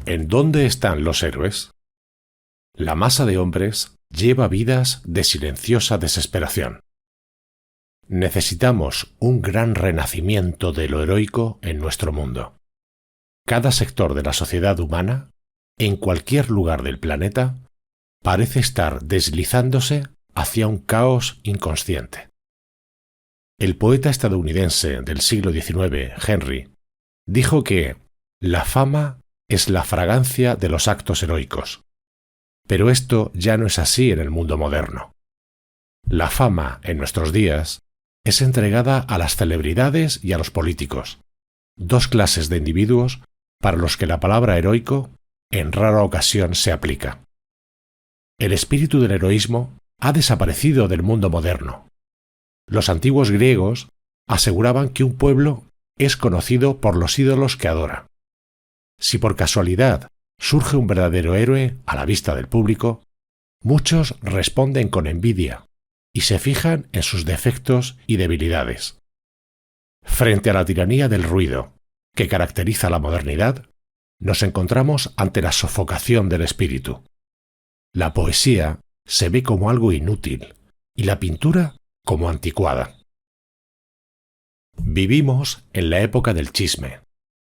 ¿En dónde están los héroes? La masa de hombres lleva vidas de silenciosa desesperación. Necesitamos un gran renacimiento de lo heroico en nuestro mundo. Cada sector de la sociedad humana, en cualquier lugar del planeta, parece estar deslizándose hacia un caos inconsciente. El poeta estadounidense del siglo XIX, Henry, dijo que la fama es la fragancia de los actos heroicos. Pero esto ya no es así en el mundo moderno. La fama, en nuestros días, es entregada a las celebridades y a los políticos, dos clases de individuos para los que la palabra heroico en rara ocasión se aplica. El espíritu del heroísmo ha desaparecido del mundo moderno. Los antiguos griegos aseguraban que un pueblo es conocido por los ídolos que adora. Si por casualidad surge un verdadero héroe a la vista del público, muchos responden con envidia y se fijan en sus defectos y debilidades. Frente a la tiranía del ruido que caracteriza la modernidad, nos encontramos ante la sofocación del espíritu. La poesía se ve como algo inútil y la pintura como anticuada. Vivimos en la época del chisme,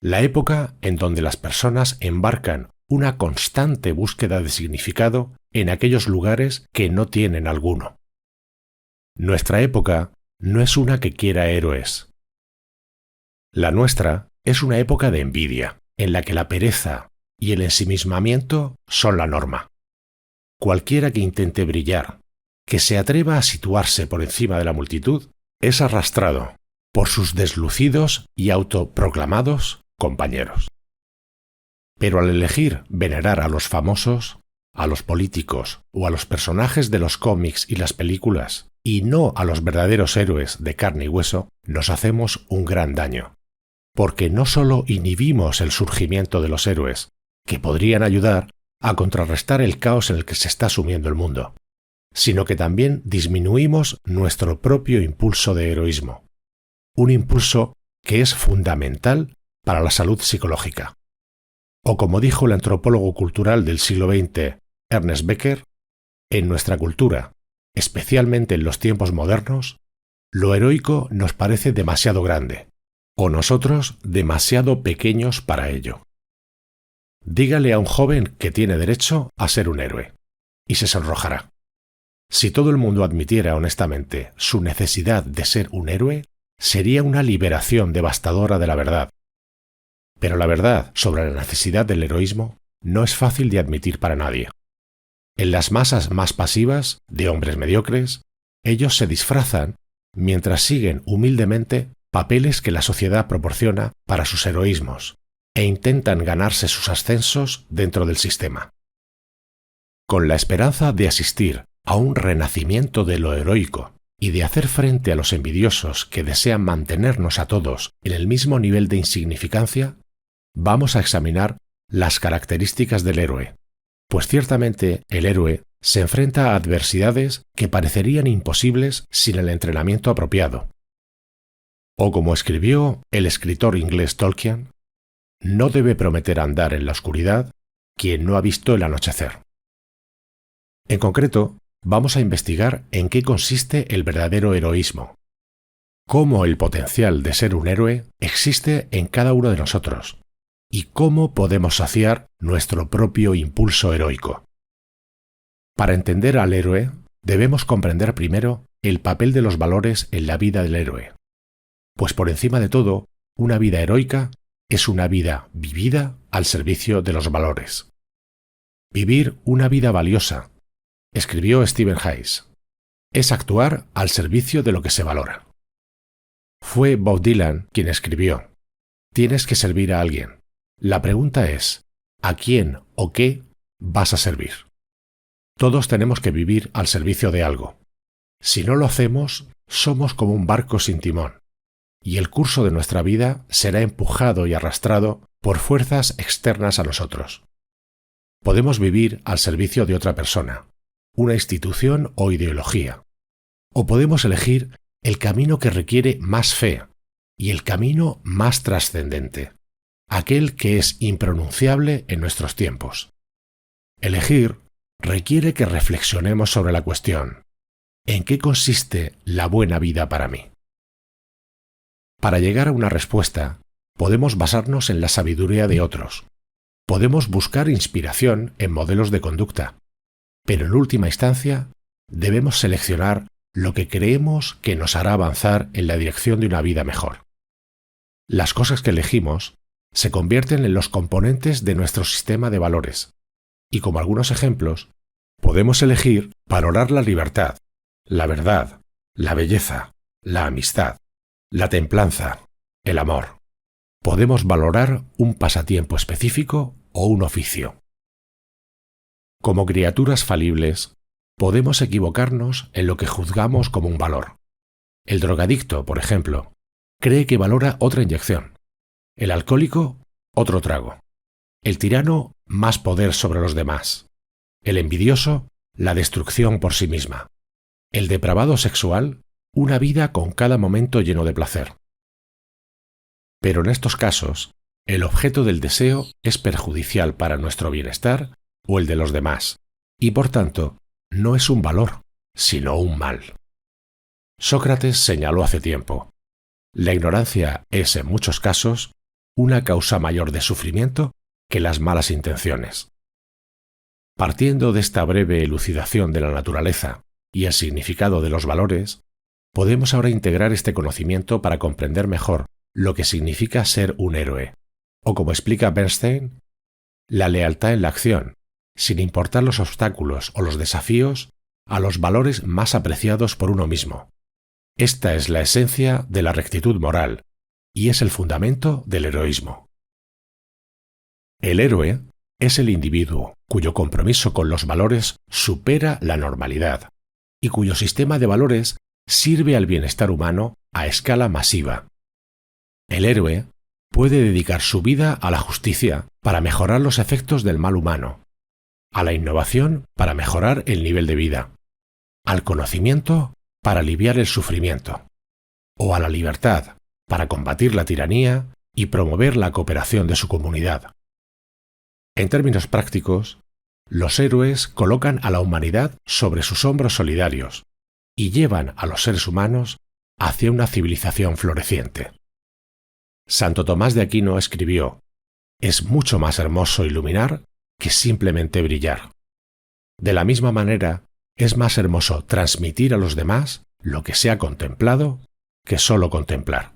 la época en donde las personas embarcan una constante búsqueda de significado en aquellos lugares que no tienen alguno. Nuestra época no es una que quiera héroes. La nuestra es una época de envidia, en la que la pereza y el ensimismamiento son la norma. Cualquiera que intente brillar, que se atreva a situarse por encima de la multitud, es arrastrado por sus deslucidos y autoproclamados compañeros. Pero al elegir venerar a los famosos, a los políticos o a los personajes de los cómics y las películas, y no a los verdaderos héroes de carne y hueso, nos hacemos un gran daño. Porque no solo inhibimos el surgimiento de los héroes, que podrían ayudar a contrarrestar el caos en el que se está sumiendo el mundo, sino que también disminuimos nuestro propio impulso de heroísmo, un impulso que es fundamental para la salud psicológica. O como dijo el antropólogo cultural del siglo XX, Ernest Becker, en nuestra cultura, especialmente en los tiempos modernos, lo heroico nos parece demasiado grande, o nosotros demasiado pequeños para ello. Dígale a un joven que tiene derecho a ser un héroe, y se sonrojará. Si todo el mundo admitiera honestamente su necesidad de ser un héroe, sería una liberación devastadora de la verdad. Pero la verdad sobre la necesidad del heroísmo no es fácil de admitir para nadie. En las masas más pasivas, de hombres mediocres, ellos se disfrazan mientras siguen humildemente papeles que la sociedad proporciona para sus heroísmos e intentan ganarse sus ascensos dentro del sistema. Con la esperanza de asistir a un renacimiento de lo heroico y de hacer frente a los envidiosos que desean mantenernos a todos en el mismo nivel de insignificancia, vamos a examinar las características del héroe, pues ciertamente el héroe se enfrenta a adversidades que parecerían imposibles sin el entrenamiento apropiado. O como escribió el escritor inglés Tolkien, no debe prometer andar en la oscuridad quien no ha visto el anochecer. En concreto, vamos a investigar en qué consiste el verdadero heroísmo, cómo el potencial de ser un héroe existe en cada uno de nosotros y cómo podemos saciar nuestro propio impulso heroico. Para entender al héroe, debemos comprender primero el papel de los valores en la vida del héroe, pues por encima de todo, una vida heroica es una vida vivida al servicio de los valores. Vivir una vida valiosa, escribió Stephen Hayes, es actuar al servicio de lo que se valora. Fue Bob Dylan quien escribió: tienes que servir a alguien. La pregunta es, ¿a quién o qué vas a servir? Todos tenemos que vivir al servicio de algo. Si no lo hacemos, somos como un barco sin timón, y el curso de nuestra vida será empujado y arrastrado por fuerzas externas a nosotros. Podemos vivir al servicio de otra persona, una institución o ideología, o podemos elegir el camino que requiere más fe y el camino más trascendente, aquel que es impronunciable en nuestros tiempos. Elegir requiere que reflexionemos sobre la cuestión: ¿en qué consiste la buena vida para mí? Para llegar a una respuesta, podemos basarnos en la sabiduría de otros. Podemos buscar inspiración en modelos de conducta, pero en última instancia debemos seleccionar lo que creemos que nos hará avanzar en la dirección de una vida mejor. Las cosas que elegimos se convierten en los componentes de nuestro sistema de valores, y como algunos ejemplos, podemos elegir valorar la libertad, la verdad, la belleza, la amistad, la templanza, el amor. Podemos valorar un pasatiempo específico o un oficio. Como criaturas falibles, podemos equivocarnos en lo que juzgamos como un valor. El drogadicto, por ejemplo, cree que valora otra inyección. El alcohólico, otro trago. El tirano, más poder sobre los demás. El envidioso, la destrucción por sí misma. El depravado sexual, una vida con cada momento lleno de placer. Pero en estos casos, el objeto del deseo es perjudicial para nuestro bienestar o el de los demás, y por tanto, no es un valor, sino un mal. Sócrates señaló hace tiempo: la ignorancia es, en muchos casos, una causa mayor de sufrimiento que las malas intenciones. Partiendo de esta breve elucidación de la naturaleza y el significado de los valores, podemos ahora integrar este conocimiento para comprender mejor lo que significa ser un héroe, o como explica Bernstein, la lealtad en la acción, sin importar los obstáculos o los desafíos, a los valores más apreciados por uno mismo. Esta es la esencia de la rectitud moral y es el fundamento del heroísmo. El héroe es el individuo cuyo compromiso con los valores supera la normalidad y cuyo sistema de valores sirve al bienestar humano a escala masiva. El héroe puede dedicar su vida a la justicia para mejorar los efectos del mal humano, a la innovación para mejorar el nivel de vida, al conocimiento para aliviar el sufrimiento, o a la libertad para combatir la tiranía y promover la cooperación de su comunidad. En términos prácticos, los héroes colocan a la humanidad sobre sus hombros solidarios y llevan a los seres humanos hacia una civilización floreciente. Santo Tomás de Aquino escribió: «Es mucho más hermoso iluminar que simplemente brillar. De la misma manera, es más hermoso transmitir a los demás lo que se ha contemplado que solo contemplar».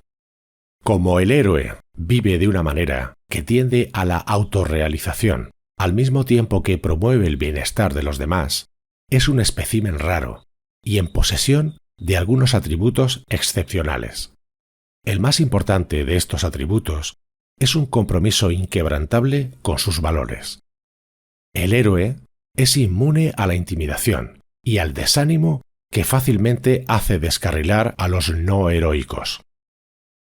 Como el héroe vive de una manera que tiende a la autorrealización, al mismo tiempo que promueve el bienestar de los demás, es un espécimen raro y en posesión de algunos atributos excepcionales. El más importante de estos atributos es un compromiso inquebrantable con sus valores. El héroe es inmune a la intimidación y al desánimo que fácilmente hace descarrilar a los no heroicos.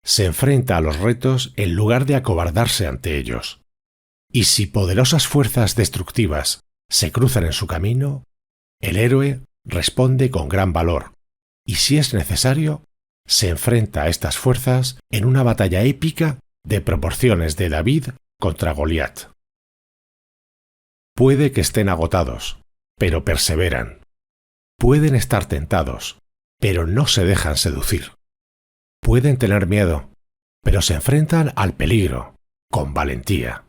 Se enfrenta a los retos en lugar de acobardarse ante ellos. Y si poderosas fuerzas destructivas se cruzan en su camino, el héroe responde con gran valor y, si es necesario, se enfrenta a estas fuerzas en una batalla épica de proporciones de David contra Goliat. Puede que estén agotados, pero perseveran. Pueden estar tentados, pero no se dejan seducir. Pueden tener miedo, pero se enfrentan al peligro con valentía.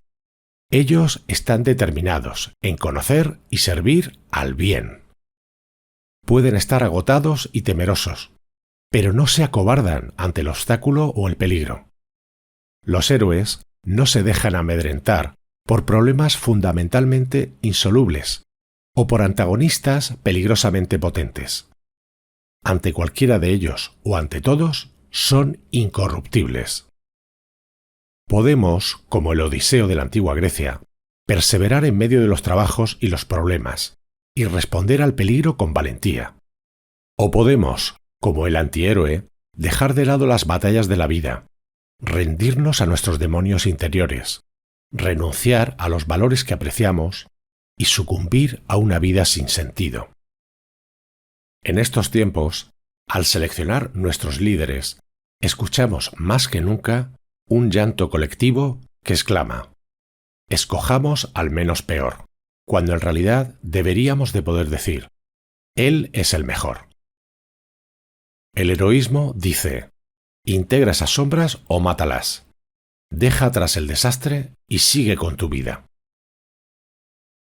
Ellos están determinados en conocer y servir al bien. Pueden estar agotados y temerosos, pero no se acobardan ante el obstáculo o el peligro. Los héroes no se dejan amedrentar por problemas fundamentalmente insolubles o por antagonistas peligrosamente potentes. Ante cualquiera de ellos o ante todos, son incorruptibles. Podemos, como el Odiseo de la antigua Grecia, perseverar en medio de los trabajos y los problemas y responder al peligro con valentía. O podemos, como el antihéroe, dejar de lado las batallas de la vida, rendirnos a nuestros demonios interiores, renunciar a los valores que apreciamos y sucumbir a una vida sin sentido. En estos tiempos, al seleccionar nuestros líderes, escuchamos más que nunca un llanto colectivo que exclama: «Escojamos al menos peor», cuando en realidad deberíamos de poder decir: «Él es el mejor». El heroísmo dice: integra esas sombras o mátalas. Deja atrás el desastre y sigue con tu vida.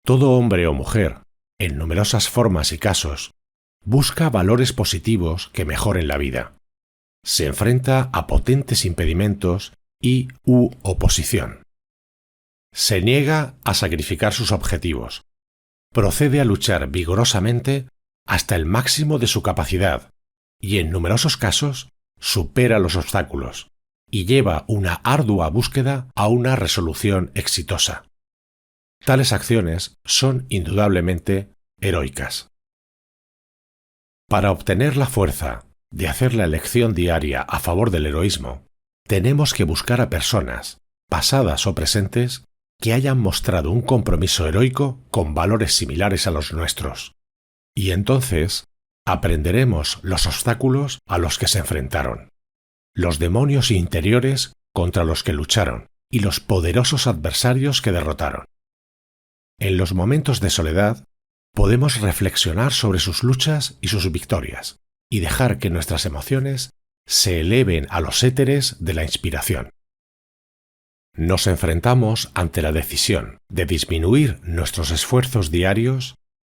Todo hombre o mujer, en numerosas formas y casos, busca valores positivos que mejoren la vida. Se enfrenta a potentes impedimentos y/u oposición. Se niega a sacrificar sus objetivos. Procede a luchar vigorosamente hasta el máximo de su capacidad y, en numerosos casos, supera los obstáculos y lleva una ardua búsqueda a una resolución exitosa. Tales acciones son indudablemente heroicas. Para obtener la fuerza de hacer la elección diaria a favor del heroísmo, tenemos que buscar a personas, pasadas o presentes, que hayan mostrado un compromiso heroico con valores similares a los nuestros. Y entonces aprenderemos los obstáculos a los que se enfrentaron, los demonios interiores contra los que lucharon y los poderosos adversarios que derrotaron. En los momentos de soledad, podemos reflexionar sobre sus luchas y sus victorias y dejar que nuestras emociones se eleven a los éteres de la inspiración. Nos enfrentamos ante la decisión de disminuir nuestros esfuerzos diarios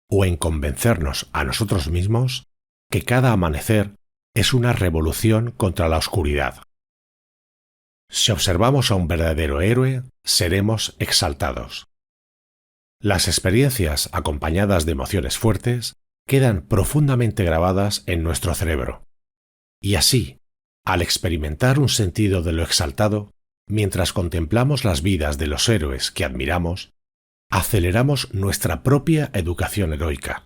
o en convencernos a nosotros mismos que cada amanecer es una revolución contra la oscuridad. Si observamos a un verdadero héroe, seremos exaltados. Las experiencias acompañadas de emociones fuertes quedan profundamente grabadas en nuestro cerebro. Y así, al experimentar un sentido de lo exaltado, mientras contemplamos las vidas de los héroes que admiramos, aceleramos nuestra propia educación heroica.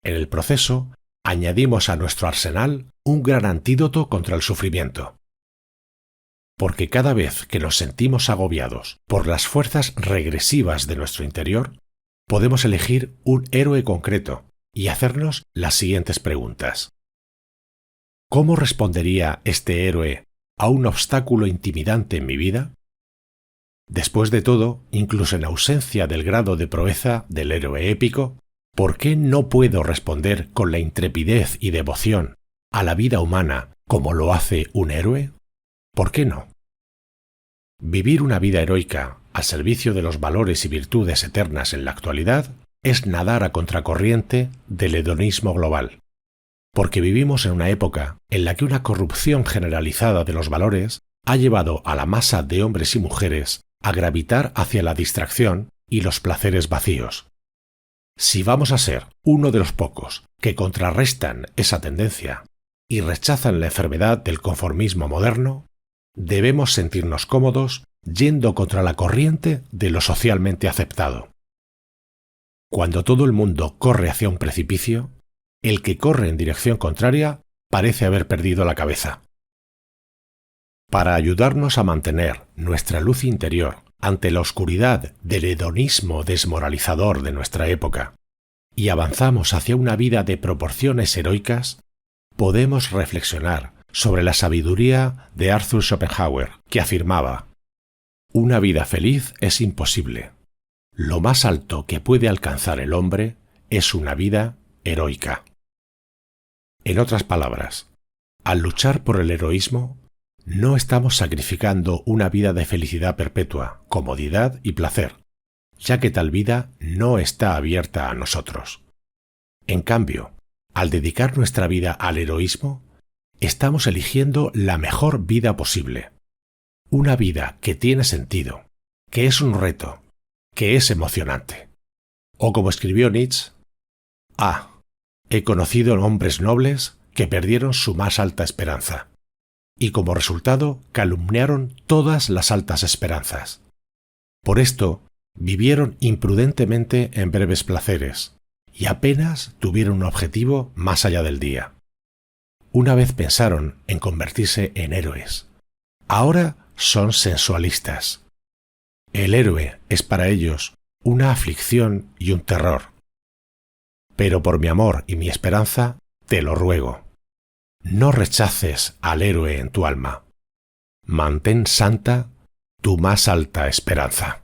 En el proceso, añadimos a nuestro arsenal un gran antídoto contra el sufrimiento. Porque cada vez que nos sentimos agobiados por las fuerzas regresivas de nuestro interior, podemos elegir un héroe concreto y hacernos las siguientes preguntas. ¿Cómo respondería este héroe a un obstáculo intimidante en mi vida? Después de todo, incluso en ausencia del grado de proeza del héroe épico, ¿por qué no puedo responder con la intrepidez y devoción a la vida humana como lo hace un héroe? ¿Por qué no? Vivir una vida heroica al servicio de los valores y virtudes eternas en la actualidad es nadar a contracorriente del hedonismo global, porque vivimos en una época en la que una corrupción generalizada de los valores ha llevado a la masa de hombres y mujeres a gravitar hacia la distracción y los placeres vacíos. Si vamos a ser uno de los pocos que contrarrestan esa tendencia y rechazan la enfermedad del conformismo moderno, debemos sentirnos cómodos yendo contra la corriente de lo socialmente aceptado. Cuando todo el mundo corre hacia un precipicio, el que corre en dirección contraria parece haber perdido la cabeza. Para ayudarnos a mantener nuestra luz interior ante la oscuridad del hedonismo desmoralizador de nuestra época y avanzamos hacia una vida de proporciones heroicas, podemos reflexionar sobre la sabiduría de Arthur Schopenhauer, que afirmaba: «Una vida feliz es imposible. Lo más alto que puede alcanzar el hombre es una vida heroica». En otras palabras, al luchar por el heroísmo, no estamos sacrificando una vida de felicidad perpetua, comodidad y placer, ya que tal vida no está abierta a nosotros. En cambio, al dedicar nuestra vida al heroísmo, estamos eligiendo la mejor vida posible. Una vida que tiene sentido, que es un reto, que es emocionante. O como escribió Nietzsche: he conocido hombres nobles que perdieron su más alta esperanza, y como resultado calumniaron todas las altas esperanzas. Por esto, vivieron imprudentemente en breves placeres, y apenas tuvieron un objetivo más allá del día. Una vez pensaron en convertirse en héroes. Ahora son sensualistas. El héroe es para ellos una aflicción y un terror. Pero por mi amor y mi esperanza, te lo ruego. No rechaces al héroe en tu alma. Mantén santa tu más alta esperanza.